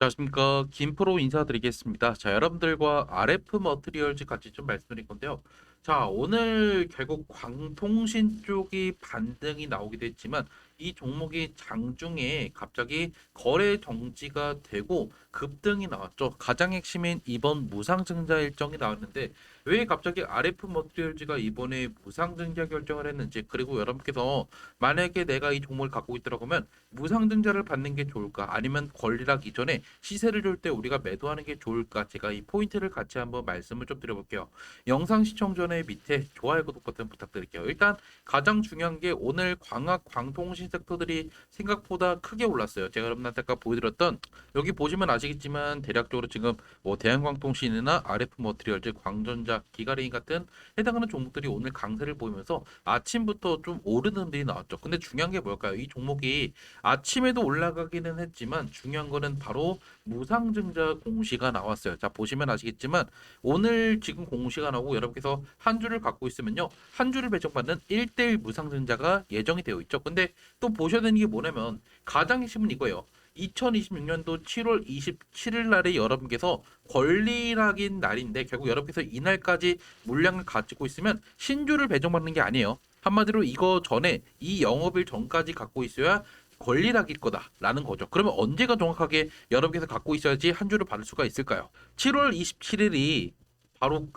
안녕하십니까. 김프로 인사드리겠습니다. 자, 여러분들과 RF 머트리얼즈 같이 좀 말씀드릴 건데요. 자, 오늘 결국 광통신 쪽이 반등이 나오기도 했지만 이 종목이 장중에 갑자기 거래 정지가 되고 급등이 나왔죠. 가장 핵심인 이번 무상증자 일정이 나왔는데 왜 갑자기 RF 머트리얼즈가 이번에 무상증자 결정을 했는지, 그리고 여러분께서 만약에 내가 이 종목을 갖고 있더라고 하면 무상증자를 받는 게 좋을까, 아니면 권리락 이전에 시세를 줄 때 우리가 매도하는 게 좋을까, 제가 이 포인트를 같이 한번 말씀을 좀 드려볼게요. 영상 시청 전에 밑에 좋아요, 구독 버튼 부탁드릴게요. 일단 가장 중요한 게 오늘 광학, 광통신 섹터들이 생각보다 크게 올랐어요. 제가 여러분한테 아까 보여드렸던, 여기 보시면 아시겠지만 대략적으로 지금 뭐 대한광통신이나 RF 머티리얼즈, 광전자, 기가레인 같은 해당하는 종목들이 오늘 강세를 보이면서 아침부터 좀 오르는 일이 나왔죠. 근데 중요한 게 뭘까요? 이 종목이 아침에도 올라가기는 했지만 중요한 거는 바로 무상증자 공시가 나왔어요. 자, 보시면 아시겠지만 오늘 지금 공시가 나오고 여러분께서 한 주를 갖고 있으면요, 한 주를 배정받는 1대1 무상증자가 예정이 되어 있죠. 근데 또 보셔야 되는 게 뭐냐면 가장 핵심은 이거예요. 2026년도 7월 27일 날에 여러분께서 권리락인 날인데, 결국 여러분께서 이날까지 물량을 가지고 있으면 신주를 배정받는 게 아니에요. 한마디로 이거 전에 이 영업일 전까지 갖고 있어야 권리락일 거다라는 거죠. 그러면 언제가 정확하게 여러분께서 갖고 있어야지 한 주를 받을 수가 있을까요? 7월 27일이 바로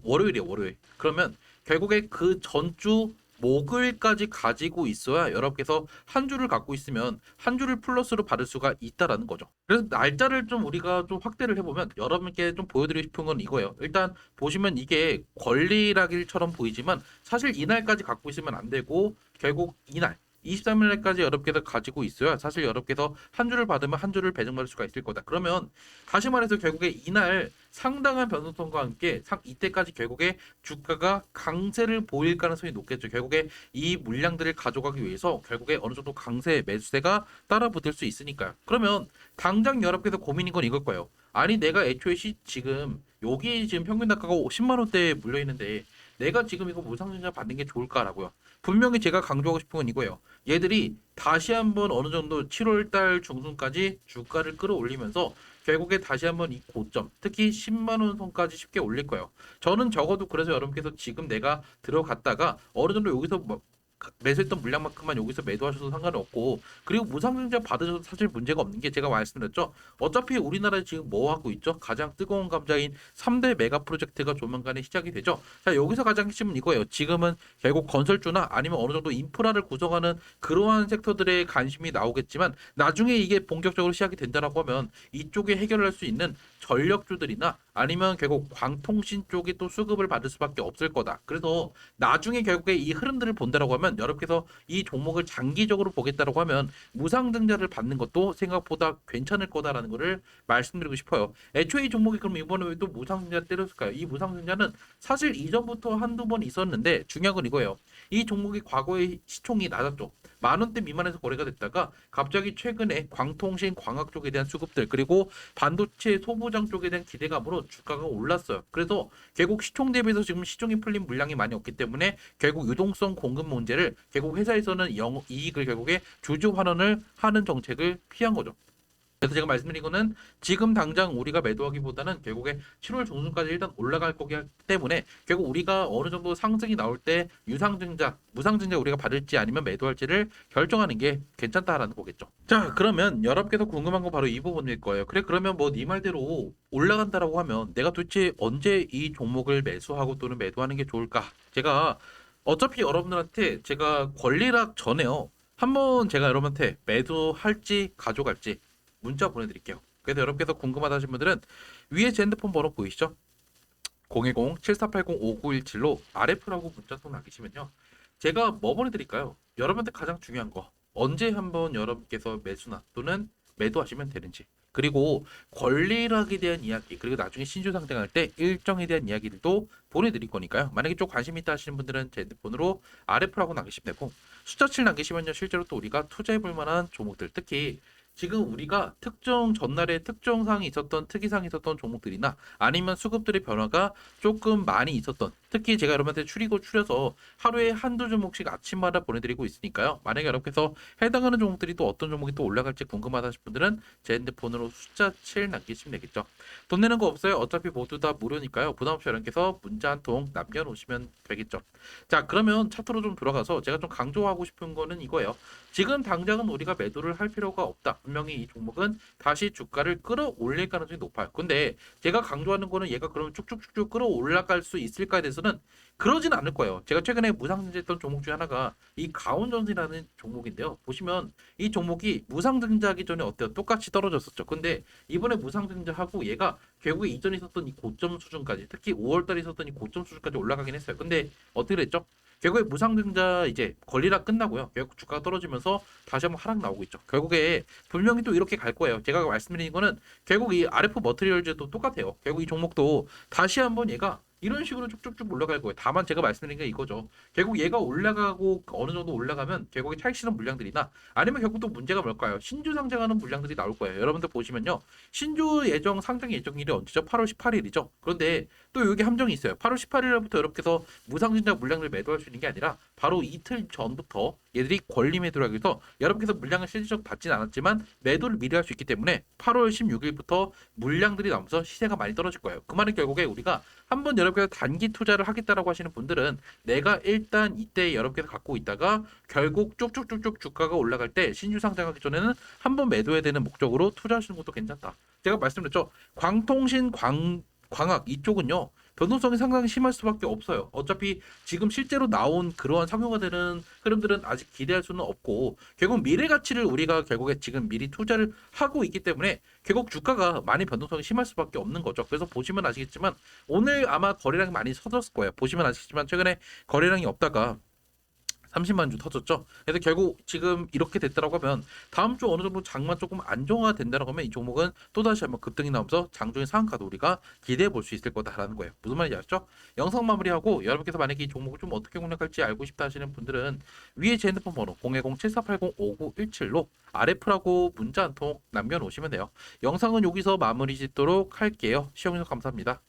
월요일이에요, 월요일. 그러면 결국에 그 전주 목요일까지 가지고 있어야 여러분께서 한 주를 갖고 있으면 한 주를 플러스로 받을 수가 있다라는 거죠. 그래서 날짜를 좀 우리가 좀 확대를 해보면 여러분께 좀 보여드리고 싶은 건 이거예요. 일단 보시면 이게 권리락일처럼 보이지만 사실 이날까지 갖고 있으면 안 되고, 결국 이날 23일까지 여러분께서 가지고 있어야 사실 여러분께서 한 주를 받으면 한 주를 배정받을 수가 있을 거다. 그러면 다시 말해서 결국에 이날 상당한 변동성과 함께 이때까지 결국에 주가가 강세를 보일 가능성이 높겠죠. 결국에 이 물량들을 가져가기 위해서 결국에 어느 정도 강세 매수세가 따라 붙을 수 있으니까요. 그러면 당장 여러분께서 고민인 건 이걸 거예요. 아니, 내가 애초에 지금 여기 지금 평균 단가가 10만 원대에 물려 있는데 내가 지금 이거 무상증자 받는 게 좋을까라고요. 분명히 제가 강조하고 싶은 건 이거예요. 얘들이 다시 한번 어느 정도 7월 달 중순까지 주가를 끌어올리면서 결국에 다시 한번 이 고점, 특히 10만 원 선까지 쉽게 올릴 거예요. 저는 적어도 그래서 여러분께서 지금 내가 들어갔다가 어느 정도 여기서 매수했던 물량만큼만 여기서 매도하셔도 상관이 없고, 그리고 무상증자 받으셔도 사실 문제가 없는 게, 제가 말씀드렸죠. 어차피 우리나라에 지금 뭐 하고 있죠? 가장 뜨거운 감자인 3대 메가 프로젝트가 조만간에 시작이 되죠. 자, 여기서 가장 핵심은 이거예요. 지금은 결국 건설주나 아니면 어느 정도 인프라를 구성하는 그러한 섹터들의 관심이 나오겠지만, 나중에 이게 본격적으로 시작이 된다라고 하면 이쪽에 해결할 수 있는 전력주들이나 아니면 결국 광통신 쪽이 또 수급을 받을 수밖에 없을 거다. 그래서 나중에 결국에 이 흐름들을 본다라고 하면 여러분께서 이 종목을 장기적으로 보겠다라고 하면 무상증자를 받는 것도 생각보다 괜찮을 거다라는 것을 말씀드리고 싶어요. 애초에 이 종목이 그럼 이번에 왜 또 무상증자 때렸을까요? 이 무상증자는 사실 이전부터 한두 번 있었는데 중요한 건 이거예요. 이 종목이 과거에 시총이 낮았죠. 만 원대 미만에서 거래가 됐다가 갑자기 최근에 광통신, 광학 쪽에 대한 수급들, 그리고 반도체 소부장 쪽에 대한 기대감으로 주가가 올랐어요. 그래서 결국 시총 대비해서 지금 시중에 풀린 물량이 많이 없기 때문에 결국 유동성 공급 문제를, 결국 회사에서는 이익을 결국에 주주 환원을 하는 정책을 피한 거죠. 그래서 제가 말씀드린 거는 지금 당장 우리가 매도하기보다는 결국에 7월 중순까지 일단 올라갈 거기 때문에 결국 우리가 어느 정도 상승이 나올 때 유상증자, 무상증자 우리가 받을지 아니면 매도할지를 결정하는 게 괜찮다라는 거겠죠. 자, 그러면 여러분께서 궁금한 거 바로 이 부분일 거예요. 그래, 그러면 뭐 네 말대로 올라간다라고 하면 내가 도대체 언제 이 종목을 매수하고 또는 매도하는 게 좋을까? 제가 어차피 여러분들한테 제가 권리락 전에요, 한번 제가 여러분한테 매도할지 가져갈지 문자 보내드릴게요. 그래서 여러분께서 궁금하다 하신 분들은 위에 제 핸드폰 번호 보이시죠? 010-7480-5917로 RF라고 문자 통 남기시면요, 제가 뭐 보내드릴까요? 여러분한테 가장 중요한 거, 언제 한번 여러분께서 매수나 또는 매도하시면 되는지, 그리고 권리락에 대한 이야기, 그리고 나중에 신주 상승할 때 일정에 대한 이야기들도 보내드릴 거니까요. 만약에 좀 관심 있다 하시는 분들은 제 핸드폰으로 RF라고 남기시면 되고, 숫자 7 남기시면요, 실제로 또 우리가 투자해볼 만한 종목들, 특히 지금 우리가 특정 전날에 특정상이 있었던 특이상이 있었던 종목들이나 아니면 수급들의 변화가 조금 많이 있었던, 특히 제가 여러분한테 추려서 하루에 한두 종목씩 아침마다 보내드리고 있으니까요. 만약에 여러분께서 해당하는 종목들이 또 어떤 종목이 또 올라갈지 궁금하다 하신 분들은 제 핸드폰으로 숫자 7 남기시면 되겠죠. 돈 내는 거 없어요. 어차피 모두 다 무료니까요. 부담 없이 여러분께서 문자 한 통 남겨놓으시면 되겠죠. 자, 그러면 차트로 좀 들어가서 제가 좀 강조하고 싶은 거는 이거예요. 지금 당장은 우리가 매도를 할 필요가 없다. 분명히 이 종목은 다시 주가를 끌어올릴 가능성이 높아요. 근데 제가 강조하는 거는 얘가 그러면 쭉쭉쭉쭉 끌어올라갈 수 있을까에 대해서는 그러진 않을 거예요. 제가 최근에 무상증자했던 종목 중에 하나가 이 가온전지라는 종목인데요. 보시면 이 종목이 무상증자하기 전에 어때요? 똑같이 떨어졌었죠. 근데 이번에 무상증자하고 얘가 결국에 이전에 있었던 이 고점 수준까지, 특히 5월달에 있었던 이 고점 수준까지 올라가긴 했어요. 근데 어떻게 됐죠? 결국에 무상증자 이제 권리락 끝나고요. 결국 주가가 떨어지면서 다시 한번 하락 나오고 있죠. 결국에 분명히 또 이렇게 갈 거예요. 제가 말씀드린 거는 결국 이 RF 머티리얼즈도 똑같아요. 결국 이 종목도 다시 한번 얘가 이런 식으로 쭉쭉쭉 올라갈 거예요. 다만 제가 말씀드린 게 이거죠. 결국 얘가 올라가고 어느 정도 올라가면 결국에 차익 실현 물량들이나 아니면 결국 또 문제가 뭘까요? 신주 상장하는 물량들이 나올 거예요. 여러분들 보시면요. 신주 예정 상장 예정일이 언제죠? 8월 18일이죠. 그런데 또 여기 함정이 있어요. 8월 18일부터 이렇게 해서 무상증자 물량을 매도할 수 있는 게 아니라 바로 이틀 전부터 얘들이 권리 매도를 하기 위해서 여러분께서 물량을 실질적 받진 않았지만 매도를 미리 할 수 있기 때문에 8월 16일부터 물량들이 나오면서 시세가 많이 떨어질 거예요. 그 말은 결국에 우리가 한번 여러분께서 단기 투자를 하겠다라고 하시는 분들은 내가 일단 이때 여러분께서 갖고 있다가 결국 쭉쭉쭉쭉 주가가 올라갈 때 신규 상장하기 전에는 한번 매도해야 되는 목적으로 투자하시는 것도 괜찮다. 제가 말씀드렸죠. 광통신 광학 이쪽은요. 변동성이 상당히 심할 수밖에 없어요. 어차피 지금 실제로 나온 그러한 상용화 되는 흐름들은 아직 기대할 수는 없고 결국 미래 가치를 우리가 결국에 지금 미리 투자를 하고 있기 때문에 결국 주가가 많이 변동성이 심할 수밖에 없는 거죠. 그래서 보시면 아시겠지만 오늘 아마 거래량이 많이 터졌을 거예요. 보시면 아시겠지만 최근에 거래량이 없다가 30만 주 터졌죠. 그래서 결국 지금 이렇게 됐다라고 하면 다음 주 어느 정도 장만 조금 안정화가 된다라고 하면 이 종목은 또다시 한번 급등이 나오면서 장중의 상한가도 우리가 기대해 볼 수 있을 거다라는 거예요. 무슨 말인지 아시죠? 영상 마무리하고 여러분께서 만약에 이 종목을 좀 어떻게 공략할지 알고 싶다 하시는 분들은 위에 제 핸드폰 번호 010-7480-5917로 RF라고 문자 한 통 남겨놓으시면 돼요. 영상은 여기서 마무리 짓도록 할게요. 시청해주셔서 감사합니다.